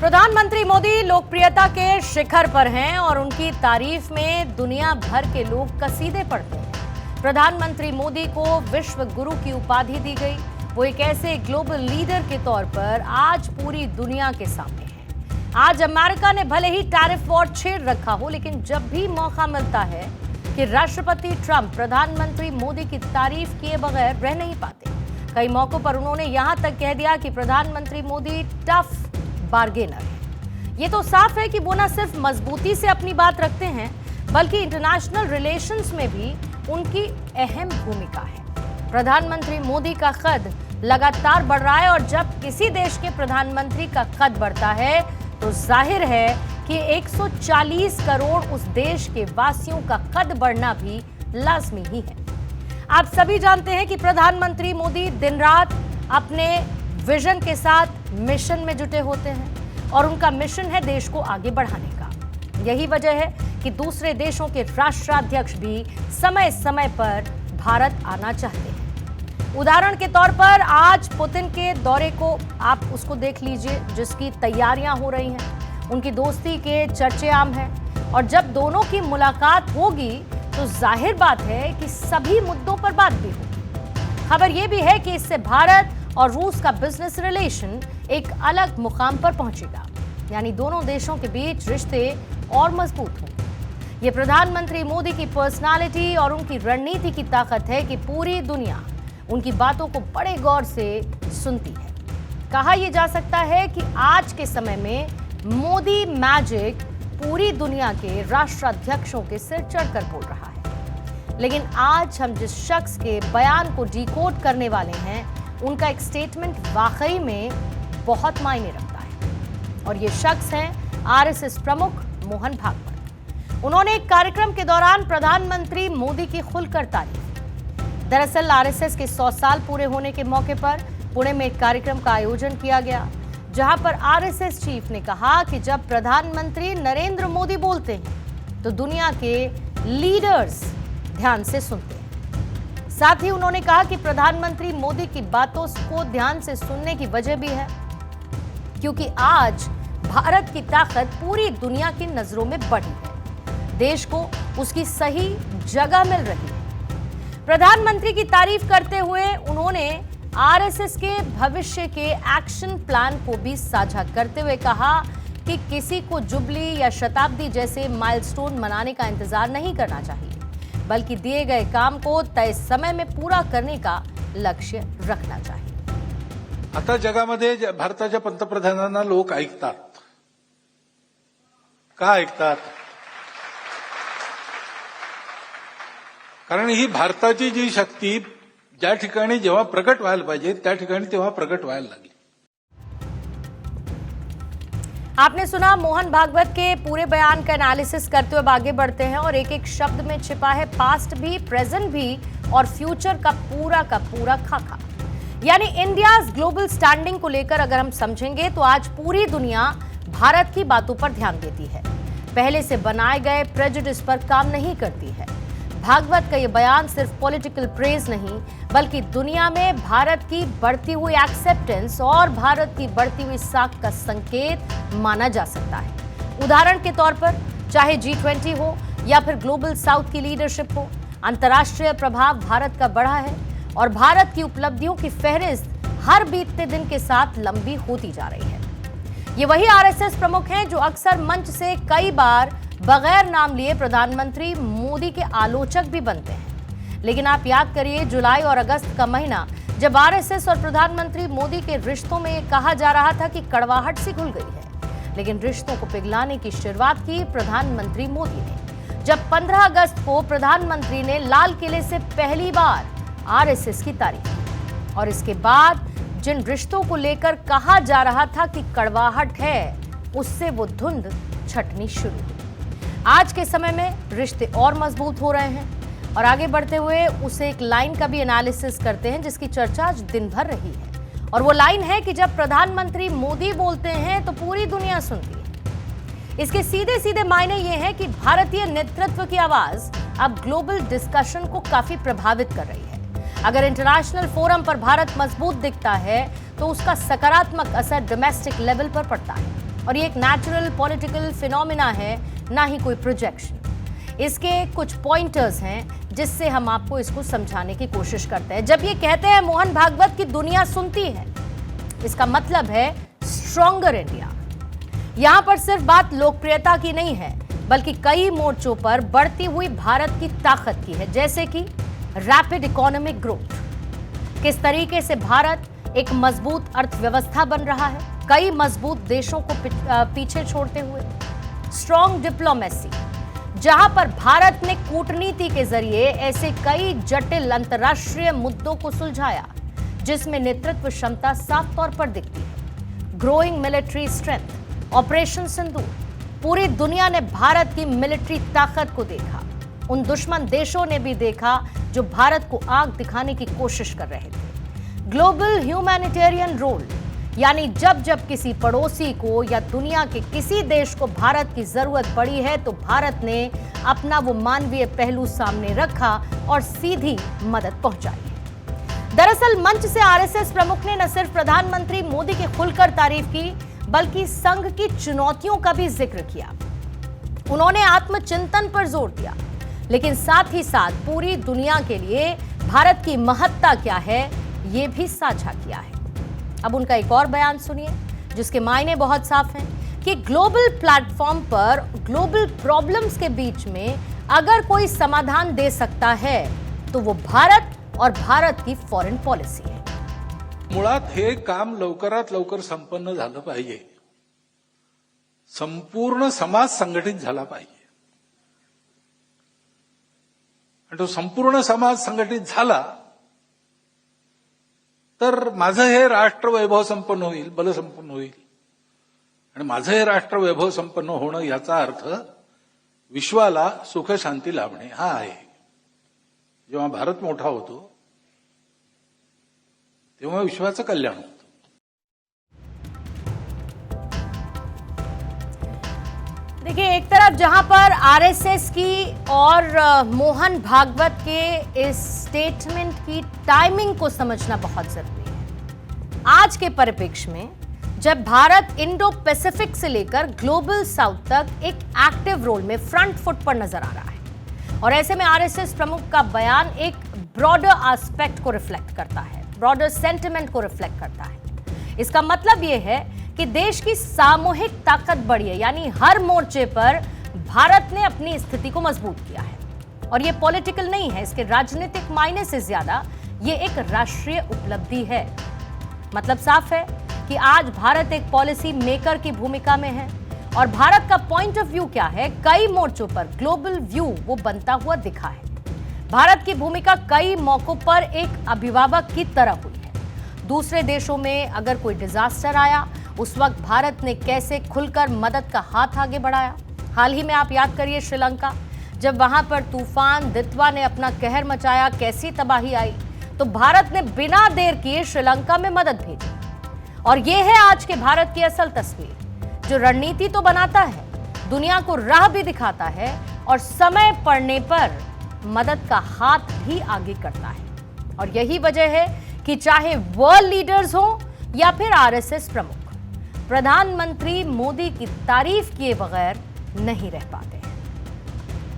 प्रधानमंत्री मोदी लोकप्रियता के शिखर पर हैं और उनकी तारीफ में दुनिया भर के लोग कसीदे पढ़ते हैं। प्रधानमंत्री मोदी को विश्व गुरु की उपाधि दी गई। वो एक ऐसे ग्लोबल लीडर के तौर पर आज पूरी दुनिया के सामने हैं। आज अमेरिका ने भले ही टैरिफ वॉर छेड़ रखा हो, लेकिन जब भी मौका मिलता है कि राष्ट्रपति ट्रंप प्रधानमंत्री मोदी की तारीफ किए बगैर रह नहीं पाते। कई मौकों पर उन्होंने यहां तक कह दिया कि प्रधानमंत्री मोदी टफ बार्गेनर है। ये तो साफ है कि वो न सिर्फ मजबूती से अपनी बात रखते हैं, बल्कि इंटरनेशनल रिलेशंस में भी उनकी अहम भूमिका है। प्रधानमंत्री मोदी का कद लगातार बढ़ रहा है और जब किसी देश के प्रधानमंत्री का कद बढ़ता है तो जाहिर है कि 140 करोड़ उस देश के वासियों का कद बढ़ना भी लाजमी ही है। आप सभी जानते हैं कि प्रधानमंत्री मोदी दिन रात अपने विजन के साथ मिशन में जुटे होते हैं और उनका मिशन है देश को आगे बढ़ाने का। यही वजह है कि दूसरे देशों के राष्ट्राध्यक्ष भी समय समय पर भारत आना चाहते हैं। उदाहरण के तौर पर आज पुतिन के दौरे को आप उसको देख लीजिए, जिसकी तैयारियां हो रही हैं। उनकी दोस्ती के चर्चे आम हैं और जब दोनों की मुलाकात होगी तो जाहिर बात है कि सभी मुद्दों पर बात भी होगी। खबर यह भी है कि इससे भारत और रूस का बिजनेस रिलेशन एक अलग मुकाम पर पहुंचेगा, यानी दोनों देशों के बीच रिश्ते और मजबूत होंगे। ये प्रधानमंत्री मोदी की पर्सनालिटी और उनकी रणनीति की ताकत है कि पूरी दुनिया उनकी बातों को बड़े गौर से सुनती है। कहा यह जा सकता है कि आज के समय में मोदी मैजिक पूरी दुनिया के राष्ट्राध्यक्षों के सिर चढ़कर बोल रहा है। लेकिन आज हम जिस शख्स के बयान को डिकोड करने वाले हैं, उनका एक स्टेटमेंट वाकई में बहुत मायने रखता है और ये शख्स हैं आरएसएस प्रमुख मोहन भागवत। उन्होंने एक कार्यक्रम के दौरान प्रधानमंत्री मोदी की खुलकर तारीफ। दरअसल आरएसएस के 100 साल पूरे होने के मौके पर पुणे में एक कार्यक्रम का आयोजन किया गया, जहां पर आरएसएस चीफ ने कहा कि जब प्रधानमंत्री नरेंद्र मोदी बोलते हैं तो दुनिया के लीडर्स ध्यान से सुनते हैं। साथ ही उन्होंने कहा कि प्रधानमंत्री मोदी की बातों को ध्यान से सुनने की वजह भी है क्योंकि आज भारत की ताकत पूरी दुनिया की नजरों में बढ़ी है। देश को उसकी सही जगह मिल रही है। प्रधानमंत्री की तारीफ करते हुए उन्होंने आरएसएस के भविष्य के एक्शन प्लान को भी साझा करते हुए कहा कि किसी को जुबली या शताब्दी जैसे माइलस्टोन मनाने का इंतजार नहीं करना चाहिए, बल्कि दिए गए काम को तय समय में पूरा करने का लक्ष्य रखना चाहिए। आता जगामध्ये भारताच्या पंतप्रधानांना लोक ऐकतात। का ऐकतात? कारण ही भारताची जी शक्ती ज्या ठिकाणी जेव्हा प्रकट व्हायला पाहिजे त्या ठिकाणी तेव्हा प्रकट व्हायला लागली। आपने सुना मोहन भागवत के पूरे बयान का एनालिसिस करते हुए आगे बढ़ते हैं और एक एक शब्द में छिपा है पास्ट भी, प्रेजेंट भी और फ्यूचर का पूरा खाका। यानी इंडियाज ग्लोबल स्टैंडिंग को लेकर अगर हम समझेंगे तो आज पूरी दुनिया भारत की बातों पर ध्यान देती है, पहले से बनाए गए प्रेजुडिस पर काम नहीं करती है। भागवत का यह बयान सिर्फ पॉलिटिकल प्रेज नहीं, बल्कि दुनिया में भारत की बढ़ती हुई एक्सेप्टेंस और भारत की बढ़ती हुई साख का संकेत माना जा सकता है। उदाहरण के तौर पर चाहे G20 हो या फिर ग्लोबल साउथ की लीडरशिप हो, अंतर्राष्ट्रीय प्रभाव भारत का बढ़ा है और भारत की उपलब्धियों की फहरिस्त हर बीतते दिन के साथ लंबी होती जा रही है। ये वही आरएसएस प्रमुख हैं जो अक्सर मंच से कई बार बगैर नाम लिए प्रधानमंत्री मोदी के आलोचक भी बनते हैं। लेकिन आप याद करिए जुलाई और अगस्त का महीना, जब आरएसएस और प्रधानमंत्री मोदी के रिश्तों में कहा जा रहा था कि कड़वाहट सी घुल गई है, लेकिन रिश्तों को पिघलाने की शुरुआत की प्रधानमंत्री मोदी ने, जब 15 अगस्त को प्रधानमंत्री ने लाल किले से पहली बार आरएसएस की तारीफ की और इसके बाद जिन रिश्तों को लेकर कहा जा रहा था कि कड़वाहट है, उससे वो धुंध छटनी शुरू हुई। आज के समय में रिश्ते और मजबूत हो रहे हैं और आगे बढ़ते हुए उसे एक लाइन का भी एनालिसिस करते हैं जिसकी चर्चा आज दिन भर रही है और वो लाइन है कि जब प्रधानमंत्री मोदी बोलते हैं तो पूरी दुनिया सुनती है। इसके सीधे सीधे मायने ये हैं कि भारतीय नेतृत्व की आवाज अब ग्लोबल डिस्कशन को काफी प्रभावित कर रही है। अगर इंटरनेशनल फोरम पर भारत मजबूत दिखता है तो उसका सकारात्मक असर डोमेस्टिक लेवल पर पड़ता है। और ये एक नेचुरल पॉलिटिकल फिनोमिना है, ना ही कोई प्रोजेक्शन। इसके कुछ पॉइंटर्स हैं जिससे हम आपको इसको समझाने की कोशिश करते हैं। जब ये कहते हैं मोहन भागवत की दुनिया सुनती है, इसका मतलब है स्ट्रॉन्गर इंडिया। यहां पर सिर्फ बात लोकप्रियता की नहीं है, बल्कि कई मोर्चों पर बढ़ती हुई भारत की ताकत की है, जैसे कि रैपिड इकोनॉमिक ग्रोथ। किस तरीके से भारत एक मजबूत अर्थव्यवस्था बन रहा है, कई मजबूत देशों को पीछे छोड़ते हुए। स्ट्रॉन्ग डिप्लोमेसी, जहां पर भारत ने कूटनीति के जरिए ऐसे कई जटिल अंतर्राष्ट्रीय मुद्दों को सुलझाया जिसमें नेतृत्व क्षमता साफ तौर पर दिखती है। ग्रोइंग मिलिट्री स्ट्रेंथ, ऑपरेशन सिंदूर, पूरी दुनिया ने भारत की मिलिट्री ताकत को देखा। उन दुश्मन देशों ने भी देखा जो भारत को आग दिखाने की कोशिश कर रहे थे। ग्लोबल ह्यूमैनिटेरियन रोल, यानी जब जब किसी पड़ोसी को या दुनिया के किसी देश को भारत की जरूरत पड़ी है तो भारत ने अपना वो मानवीय पहलू सामने रखा और सीधी मदद पहुंचाई। दरअसल मंच से आरएसएस प्रमुख ने न सिर्फ प्रधानमंत्री मोदी की खुलकर तारीफ की, बल्कि संघ की चुनौतियों का भी जिक्र किया। उन्होंने आत्मचिंतन पर जोर दिया, लेकिन साथ ही साथ पूरी दुनिया के लिए भारत की महत्ता क्या है ये भी साझा किया है। अब उनका एक और बयान सुनिए जिसके मायने बहुत साफ हैं कि ग्लोबल प्लेटफॉर्म पर ग्लोबल प्रॉब्लम्स के बीच में अगर कोई समाधान दे सकता है तो वो भारत और भारत की फॉरेन पॉलिसी है। मुळात हे काम लवकरात लवकर संपन्न झालं पाहिजे, संपूर्ण समाज संघटित झाला पाहिजे आणि तो संपूर्ण समाज संघटित झाला तर माझं हे राष्ट्र वैभव संपन्न होईल, बलसंपन्न होईल। आणि माझं हे राष्ट्र वैभव संपन्न होणं याचा अर्थ विश्वाला सुख शांती लाभणे हा आहे। जेव्हा भारत मोठा होतो तेव्हा विश्वाचं कल्याण होतं। देखिए, एक तरफ जहां पर आरएसएस की और मोहन भागवत के इस स्टेटमेंट की टाइमिंग को समझना बहुत जरूरी है। आज के परिप्रेक्ष्य में जब भारत इंडो पैसिफिक से लेकर ग्लोबल साउथ तक एक एक्टिव रोल में फ्रंट फुट पर नजर आ रहा है, और ऐसे में आरएसएस प्रमुख का बयान एक ब्रॉडर एस्पेक्ट को रिफ्लेक्ट करता है, ब्रॉडर सेंटिमेंट को रिफ्लेक्ट करता है। इसका मतलब यह है कि देश की सामूहिक ताकत बढ़ी है, यानी हर मोर्चे पर भारत ने अपनी स्थिति को मजबूत किया है। और यह पॉलिटिकल नहीं है, इसके राजनीतिक मायने से ज्यादा यह एक राष्ट्रीय उपलब्धि है। मतलब साफ है कि आज भारत एक पॉलिसी मेकर की भूमिका में है, और भारत का पॉइंट ऑफ व्यू क्या है, कई मोर्चों पर ग्लोबल व्यू वो बनता हुआ दिखा है। भारत की भूमिका कई मौकों पर एक अभिभावक की तरह हुई है। दूसरे देशों में अगर कोई डिजास्टर आया, उस वक्त भारत ने कैसे खुलकर मदद का हाथ आगे बढ़ाया। हाल ही में आप याद करिए श्रीलंका, जब वहां पर तूफान दित्वा ने अपना कहर मचाया, कैसी तबाही आई, तो भारत ने बिना देर किए श्रीलंका में मदद भेजी। और यह है आज के भारत की असल तस्वीर, जो रणनीति तो बनाता है, दुनिया को राह भी दिखाता है, और समय पड़ने पर मदद का हाथ भी आगे करता है। और यही वजह है कि चाहे वर्ल्ड लीडर्स हो या फिर आरएसएस प्रमुख, प्रधानमंत्री मोदी की तारीफ किए बगैर नहीं रह पाते।